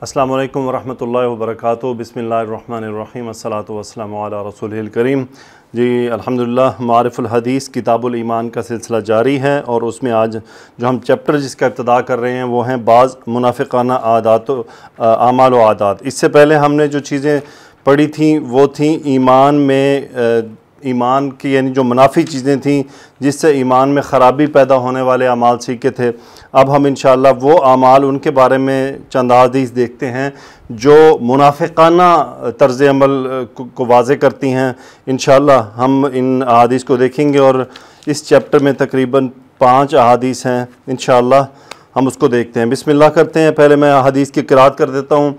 السلام علیکم ورحمۃ اللہ وبرکاتہ۔ بسم اللہ الرحمن الرحیم، الصلاۃ والسلام علی رسول الکریم۔ جی الحمدللہ، معارف الحدیث کتاب الایمان کا سلسلہ جاری ہے، اور اس میں آج جو ہم چیپٹر جس کا ابتدا کر رہے ہیں وہ ہیں بعض منافقانہ اعمال و عادات۔ اس سے پہلے ہم نے جو چیزیں پڑھی تھیں وہ تھیں ایمان کی یعنی جو منافی چیزیں تھیں جس سے ایمان میں خرابی پیدا ہونے والے اعمال سیکھے تھے۔ اب ہم انشاءاللہ وہ اعمال ان کے بارے میں چند احادیث دیکھتے ہیں جو منافقانہ طرز عمل کو واضح کرتی ہیں۔ انشاءاللہ ہم ان احادیث کو دیکھیں گے، اور اس چیپٹر میں تقریباً 5 احادیث ہیں، انشاءاللہ ہم اس کو دیکھتے ہیں۔ بسم اللہ کرتے ہیں۔ پہلے میں حدیث کی قرات کر دیتا ہوں۔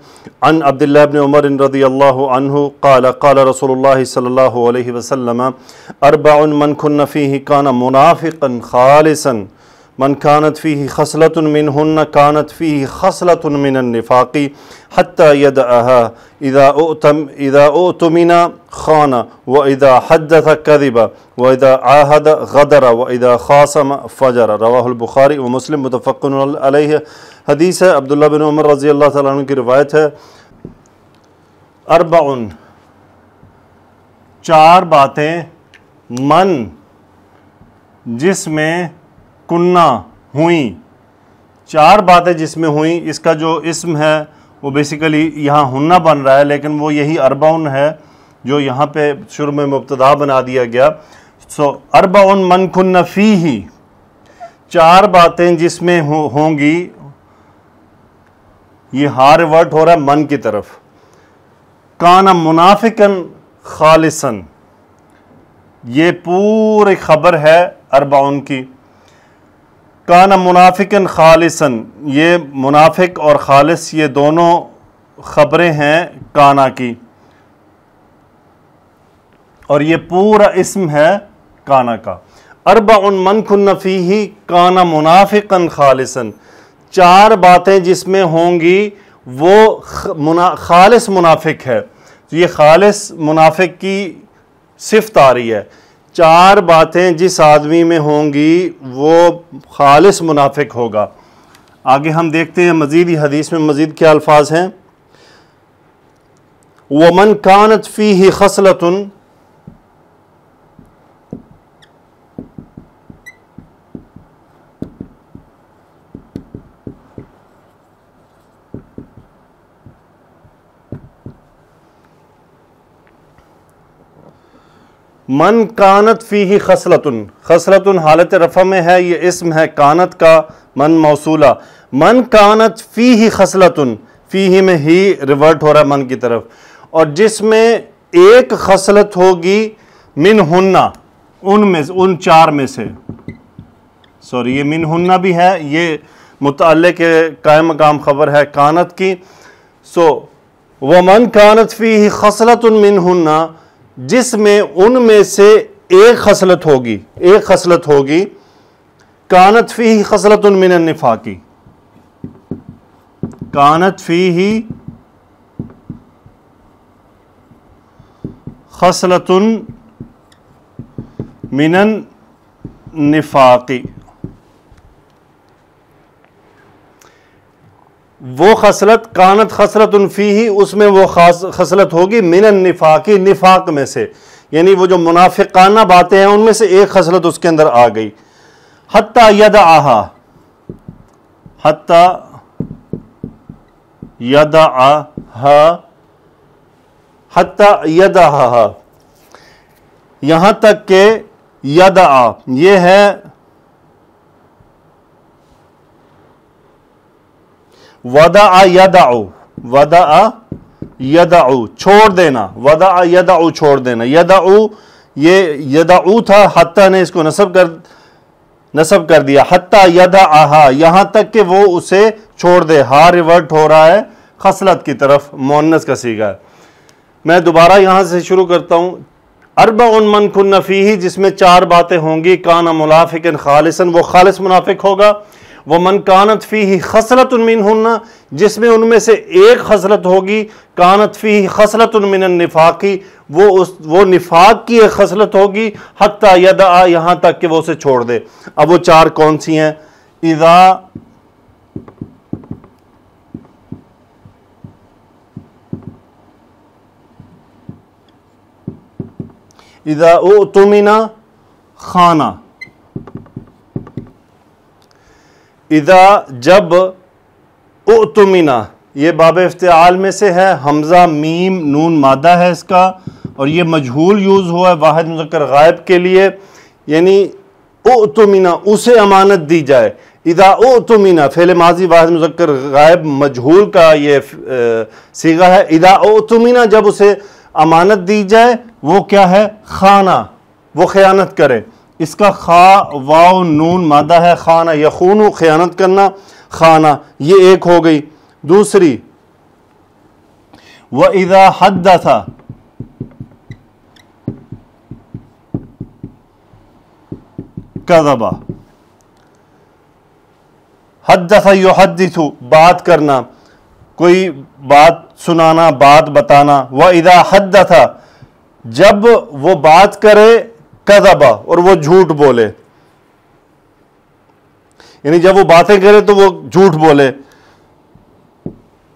عن عبداللہ بن عمر رضی اللہ عنہ قال قال رسول اللہ صلی اللہ علیہ وسلم اربع من کن فیہ کان منافقا خالصا من كانت فيه خصلة منهن كانت فيه خصلة من النفاق حتى يدعها إذا أؤتمن خان وإذا حدث كذب وإذا عاهد غدر وإذا خاصم فجر۔ رواہ البخاری ومسلم متفق علیہ۔ حدیث ہے عبداللہ بن عمر رضی اللہ تعالیٰ عنہ کی روایت ہے۔ اربع، 4 باتیں، من جس میں کنہ ہوئیں، 4 باتیں جس میں ہوئیں۔ اس کا جو اسم ہے وہ بیسیکلی یہاں ہنہ بن رہا ہے، لیکن وہ یہی اربعن ہے جو یہاں پہ شروع میں مبتدا بنا دیا گیا۔ اربع من کن فیہ، 4 باتیں جس میں ہوں گی، یہ ہاں ریورٹ ہو رہا ہے من کی طرف۔ کان منافقا خالصا، یہ پوری خبر ہے اربعن کی۔ کان منافقا خالصا، یہ منافق اور خالص یہ دونوں خبریں ہیں کانا کی، اور یہ پورا اسم ہے کانا کا۔ اربع من کن فیہ کان منافقا خالصا، 4 باتیں جس میں ہوں گی وہ خالص منافق ہے۔ یہ خالص منافق کی صفت آ رہی ہے۔ 4 باتیں جس آدمی میں ہوں گی وہ خالص منافق ہوگا۔ آگے ہم دیکھتے ہیں مزید ہی حدیث میں مزید کیا الفاظ ہیں۔ وَمَنْ كَانَتْ فِيهِ خَصْلَةٌ، من کانت فیہ خصلتن، خصلتن حالت رفع میں ہے، یہ اسم ہے کانت کا، من موصولہ۔ من کانت فیہ خصلتن، فیہ میں ہی ریورٹ ہو رہا ہے من کی طرف، اور جس میں ایک خصلت ہوگی من ہنہ، ان 4 میں سے، سوری یہ من ہنہ بھی ہے، یہ متعلق قائم مقام خبر ہے کانت کی۔ وَمَنْ كَانَتْ فِيهِ خَصْلَةٌ مِّنْهُنَّ، جس میں ان میں سے ایک خصلت ہوگی، کانت فیہ خصلۃ من النفاق، کانت فیہ خصلۃ من النفاق، وہ خصلت کانت خصلۃ فیہ، اس میں وہ خصلت ہوگی من النفاق، نفاق میں سے، یعنی وہ جو منافقانہ باتیں ہیں ان میں سے ایک خصلت اس کے اندر آ گئی۔ حتی یدعہا، حتی یدعہا، حتی یدعہا، یہاں تک کہ یدعا، یہ ہے ودع یدعو، ودع یدعو چھوڑ دینا، ودع یدعو چھوڑ دینا، یدعو یہ یدعو تھا، حتی نے اس کو نصب کر دیا، حتی یدعہا، یہاں تک کہ وہ اسے چھوڑ دے، ہاں ریورٹ ہو رہا ہے خصلت کی طرف، مؤنث کا صیغہ ہے۔ میں دوبارہ یہاں سے شروع کرتا ہوں۔ اربع من کن فیہ، جس میں 4 باتیں ہوں گی، کان منافقا خالصا، وہ خالص منافق ہوگا۔ وَمَنْ كَانَتْ فِيهِ خَصْلَةٌ مِّنْهُنَّ، جس میں ان میں سے ایک خصلت ہوگی، كَانَتْ فِيهِ خَصْلَةٌ مِّنَ النِّفَاقِ، وہ نفاق کی ایک خصلت ہوگی، حَتَّى يَدَعَ، یہاں تک کہ وہ اسے چھوڑ دے۔ اب وہ 4 کون سی ہیں؟ اِذَا اذا اؤتمن خانہ، اذا جب، اؤتمن یہ باب افتعال میں سے ہے، حمزہ میم نون مادہ ہے اس کا، اور یہ مجہول یوز ہوا ہے واحد مذکر غائب کے لیے، یعنی اؤتمن اسے امانت دی جائے، اذا اؤتمن فعل ماضی واحد مذکر غائب مجہول کا یہ صیغہ ہے، اذا اؤتمن جب اسے امانت دی جائے، وہ کیا ہے؟ خانہ، وہ خیانت کرے، اس کا خا واو نون مادہ ہے، خانہ یخون خیانت کرنا، خانہ یہ ایک ہو گئی۔ دوسری وَإِذَا حَدَّثَ کذبا، حدث یحدث بات کرنا، کوئی بات سنانا، بات بتانا، وَإِذَا حَدَّثَ جب وہ بات کرے، کذبا اور وہ جھوٹ بولے، یعنی جب وہ باتیں کرے تو وہ جھوٹ بولے،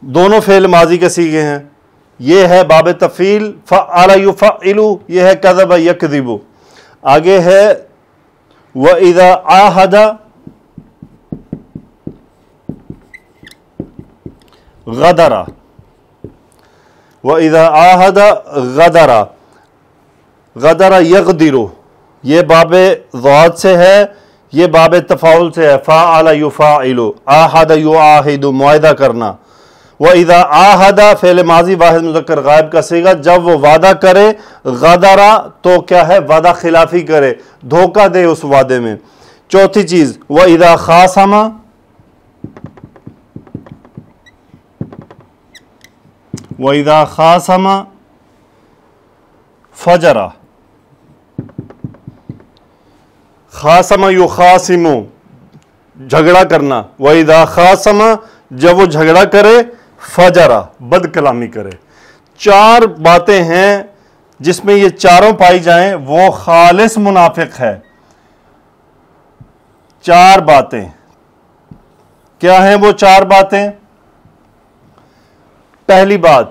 دونوں فعل ماضی کے صیغے ہیں۔ یہ ہے باب تفعیل، فعل یفعل، یہ ہے کذب یکذب۔ آگے ہے وَإِذَا عَاهَدَ غَدَرَ، وَإِذَا عَاهَدَ غَدَرَ، غدر یغدر، یہ باب ضاد سے ہے، یہ باب تفاعل سے ہے، فاعل یفاعل، عاہد یعاہد معاہدہ کرنا۔ وَإِذَا عَاهَدَ فعل ماضی واحد مذکر غائب کا صیغہ، جب وہ وعدہ کرے، غدر تو کیا ہے؟ وعدہ خلافی کرے، دھوکہ دے اس وعدے میں۔ چوتھی چیز وَإِذَا خَاصَمَ، وَإِذَا خَاصَمَ فَجَرَ، خاصم یخاصم جھگڑا کرنا، وَإِذَا خاصم جب وہ جھگڑا کرے، فجرا بد کلامی کرے۔ چار باتیں ہیں جس میں یہ چاروں پائی جائیں وہ خالص منافق ہے۔ چار باتیں کیا ہیں وہ چار باتیں؟ پہلی بات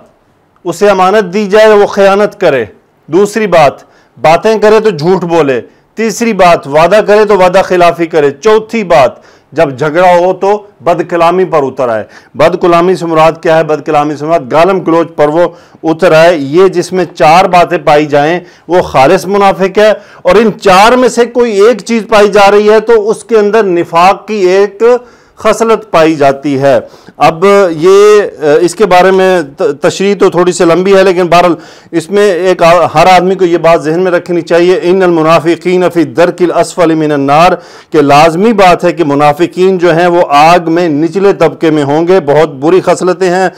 اسے امانت دی جائے وہ خیانت کرے، دوسری بات باتیں کرے تو جھوٹ بولے، تیسری بات وعدہ کرے تو وعدہ خلافی کرے، چوتھی بات جب جھگڑا ہو تو بد کلامی پر اتر آئے۔ بد کلامی سے مراد کیا ہے؟ بد کلامی سے مراد گالم گلوچ پر وہ اتر آئے۔ یہ جس میں چار باتیں پائی جائیں وہ خالص منافق ہے، اور ان چار میں سے کوئی ایک چیز پائی جا رہی ہے تو اس کے اندر نفاق کی ایک خصلت پائی جاتی ہے۔ اب یہ اس کے بارے میں تشریح تو تھوڑی سی لمبی ہے، لیکن بہرحال اس میں ایک ہر آدمی کو یہ بات ذہن میں رکھنی چاہیے، ان المنافقین فی الدرک الاسفل من النار، کہ لازمی بات ہے کہ منافقین جو ہیں وہ آگ میں نچلے طبقے میں ہوں گے۔ بہت بری خصلتیں ہیں،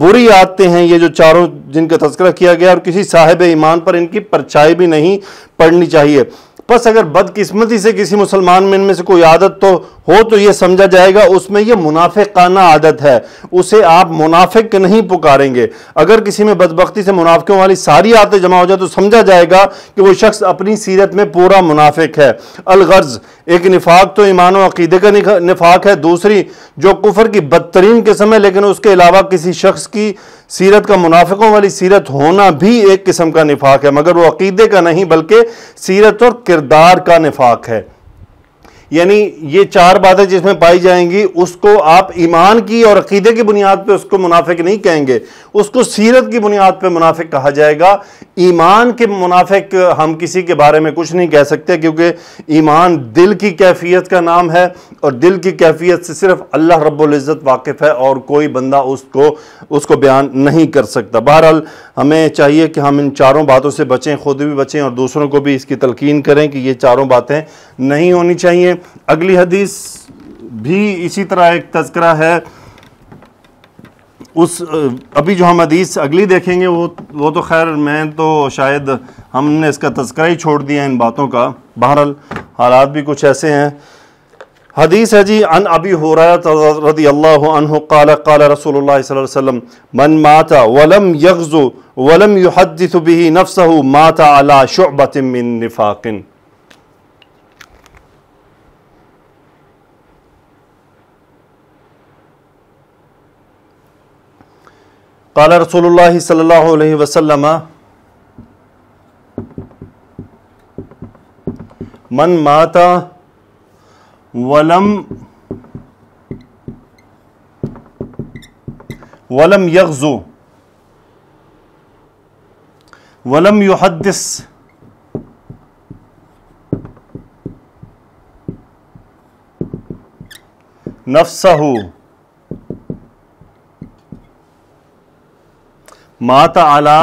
بری عادتیں ہیں یہ جو چاروں جن کا تذکرہ کیا گیا، اور کسی صاحب ایمان پر ان کی پرچھائی بھی نہیں پڑنی چاہیے۔ بس اگر بدقسمتی سے کسی مسلمان میں ان میں سے کوئی عادت تو ہو تو یہ سمجھا جائے گا اس میں یہ منافقانہ عادت ہے، اسے آپ منافق نہیں پکاریں گے۔ اگر کسی میں بدبختی سے منافقوں والی ساری عادتیں جمع ہو جائے تو سمجھا جائے گا کہ وہ شخص اپنی سیرت میں پورا منافق ہے۔ الغرض ایک نفاق تو ایمان و عقیدے کا نفاق ہے، دوسری جو کفر کی بدترین قسم ہے، لیکن اس کے علاوہ کسی شخص کی سیرت کا منافقوں والی سیرت ہونا بھی ایک قسم کا نفاق ہے، مگر وہ عقیدے کا نہیں بلکہ سیرت اور کردار کا نفاق ہے۔ یعنی یہ چار باتیں جس میں پائی جائیں گی اس کو آپ ایمان کی اور عقیدے کی بنیاد پہ اس کو منافق نہیں کہیں گے، اس کو سیرت کی بنیاد پہ منافق کہا جائے گا۔ ایمان کے منافق ہم کسی کے بارے میں کچھ نہیں کہہ سکتے، کیونکہ ایمان دل کی کیفیت کا نام ہے، اور دل کی کیفیت سے صرف اللہ رب العزت واقف ہے، اور کوئی بندہ اس کو بیان نہیں کر سکتا۔ بہرحال ہمیں چاہیے کہ ہم ان چاروں باتوں سے بچیں، خود بھی بچیں اور دوسروں کو بھی اس کی تلقین کریں کہ یہ چاروں باتیں نہیں ہونی چاہیے۔ اگلی حدیث بھی اسی طرح ایک تذکرہ ہے، ابھی جو ہم حدیث اگلی دیکھیں گے وہ تو خیر میں تو شاید ہم نے اس کا تذکرہ ہی چھوڑ دیا ان باتوں کا، بہرحال حالات بھی کچھ ایسے ہیں۔ حدیث ہے جی، عن ابی ہریرہ رضی اللہ عنہ قال قال رسول اللہ صلی اللہ علیہ وسلم من مات ولم یغز ولم یحدث به نفسه مات على شعبة من نفاق۔ قال رسول اللہ صلی اللہ علیہ وسلم من مات ولم یغزو ولم یحدث نفسہ مات علی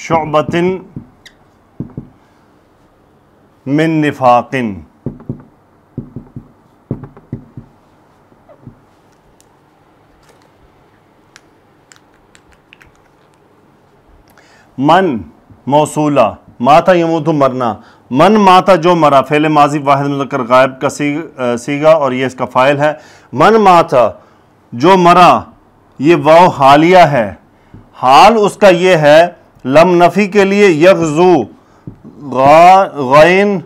شعبۃ من نفاق. من موصولہ، ماتا یموت مرنا، من ماتا جو مرا، فعل ماضی واحد مذکر غائب کا صیغہ اور یہ اس کا فاعل ہے. من ماتا جو مرا، یہ واو حالیہ ہے، حال اس کا یہ ہے لم نفی کے لیے یغزو غائن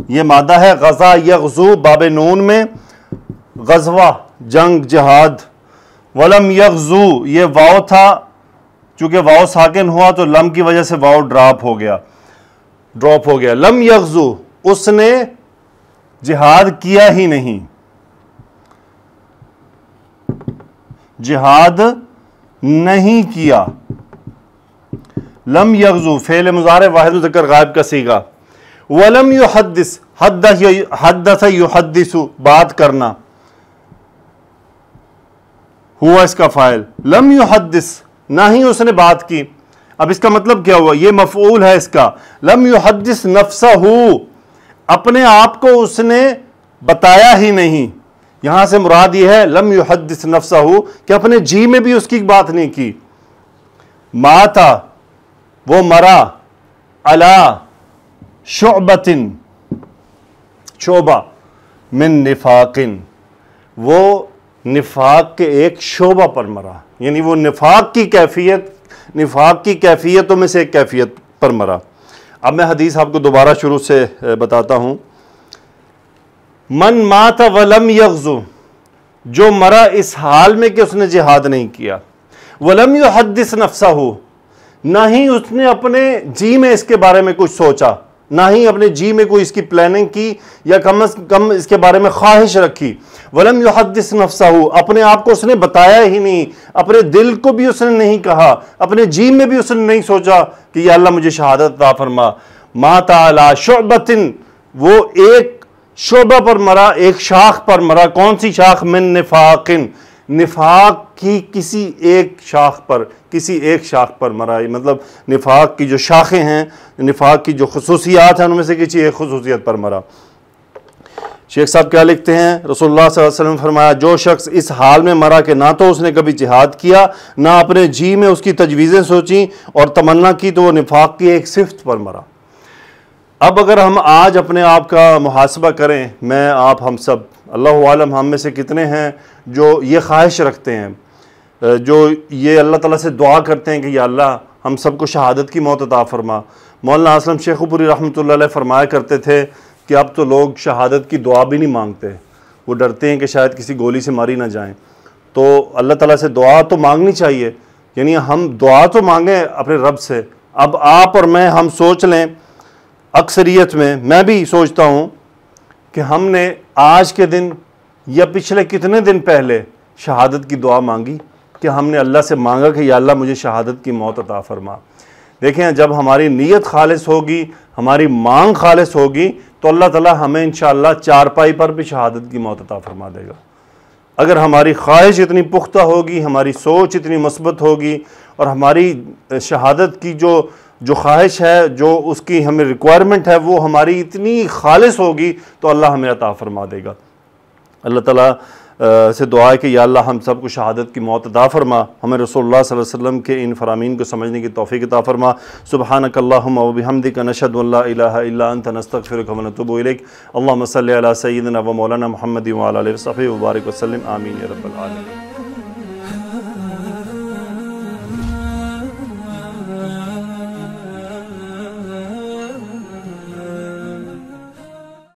یہ مادہ ہے، غزا یغزو باب نون میں غزوہ جنگ جہاد. ولم یغزو یہ واو تھا، چونکہ واو ساکن ہوا تو لم کی وجہ سے واو ڈراپ ہو گیا. لم یغزو اس نے جہاد کیا ہی نہیں، جہاد نہیں کیا. لم یغزو فعل مضارع واحد مذکر غائب کا صیغہ. ولم یحدث حدث یحدث بات کرنا ہوا اس کا فاعل. لم یحدث نہ ہی اس نے بات کی. اب اس کا مطلب کیا ہوا؟ یہ مفعول ہے اس کا. لم یحدث نفسہ اپنے آپ کو اس نے بتایا ہی نہیں. یہاں سے مراد یہ ہے لم یحدث نفسہ کہ اپنے جی میں بھی اس کی بات نہیں کی. ماتا وہ مرا علی شعبۃ شعبہ من نفاق وہ نفاق کے ایک شعبہ پر مرا، یعنی وہ نفاق کی کیفیتوں میں سے ایک کیفیت پر مرا. اب میں حدیث آپ کو دوبارہ شروع سے بتاتا ہوں. من مات ولم یغزو جو مرا اس حال میں کہ اس نے جہاد نہیں کیا. ولم یحدث نفسہ نہ ہی اس نے اپنے جی میں اس کے بارے میں کچھ سوچا، نہ ہی اپنے جی میں کوئی اس کی پلاننگ کی یا کم از کم اس کے بارے میں خواہش رکھی. ولم یحدث نفسہ اپنے آپ کو اس نے بتایا ہی نہیں، اپنے دل کو بھی اس نے نہیں کہا، اپنے جی میں بھی اس نے نہیں سوچا کہ یا اللہ مجھے شہادت عطا فرما. مات علی شعبۃ وہ ایک شعبہ پر مرا، ایک شاخ پر مرا. کون سی شاخ؟ من نفاق نفاق کی کسی ایک شاخ پر مرا. مطلب نفاق کی جو شاخیں ہیں، نفاق کی جو خصوصیات ہیں ان میں سے کسی ایک خصوصیت پر مرا. شیخ صاحب کیا لکھتے ہیں؟ رسول اللہ صلی اللہ علیہ وسلم فرمایا جو شخص اس حال میں مرا کہ نہ تو اس نے کبھی جہاد کیا، نہ اپنے جی میں اس کی تجویزیں سوچیں اور تمنا کی، تو وہ نفاق کی ایک صفت پر مرا. اب اگر ہم آج اپنے آپ کا محاسبہ کریں، میں آپ ہم سب، اللہ عالم ہم میں سے کتنے ہیں جو یہ خواہش رکھتے ہیں، جو یہ اللہ تعالیٰ سے دعا کرتے ہیں کہ یا اللہ ہم سب کو شہادت کی موت عطا فرما. مولانا اسلم شیخ پوری رحمۃ اللہ علیہ فرمایا کرتے تھے کہ اب تو لوگ شہادت کی دعا بھی نہیں مانگتے، وہ ڈرتے ہیں کہ شاید کسی گولی سے ماری نہ جائیں. تو اللہ تعالیٰ سے دعا تو مانگنی چاہیے، یعنی ہم دعا تو مانگیں اپنے رب سے. اب آپ اور میں ہم سوچ لیں، اکثریت میں بھی سوچتا ہوں کہ ہم نے آج کے دن یا پچھلے کتنے دن پہلے شہادت کی دعا مانگی کہ ہم نے اللہ سے مانگا کہ یا اللہ مجھے شہادت کی موت عطا فرما. دیکھیں جب ہماری نیت خالص ہوگی، ہماری مانگ خالص ہوگی تو اللہ تعالیٰ ہمیں انشاءاللہ چارپائی پر بھی شہادت کی موت عطا فرما دے گا. اگر ہماری خواہش اتنی پختہ ہوگی، ہماری سوچ اتنی مثبت ہوگی اور ہماری شہادت کی جو خواہش ہے، جو اس کی ہمیں ریکوائرمنٹ ہے وہ ہماری اتنی خالص ہوگی تو اللہ ہمیں عطا فرما دے گا. اللہ تعالیٰ سے دعا ہے کہ یا اللہ ہم سب کو شہادت کی موت عطا فرما، ہمیں رسول اللہ صلی اللہ علیہ وسلم کے ان فرامین کو سمجھنے کی توفیق عطا فرما. سبحانک اللہم و بحمدک نشہد ان لا الہ الا انت نستغفرک و نتوب الیک. اللہم صلی علی سیدنا و مولانا محمد و علی آلہ وصحبہ وبارک وسلم. آمین یا رب العالمین.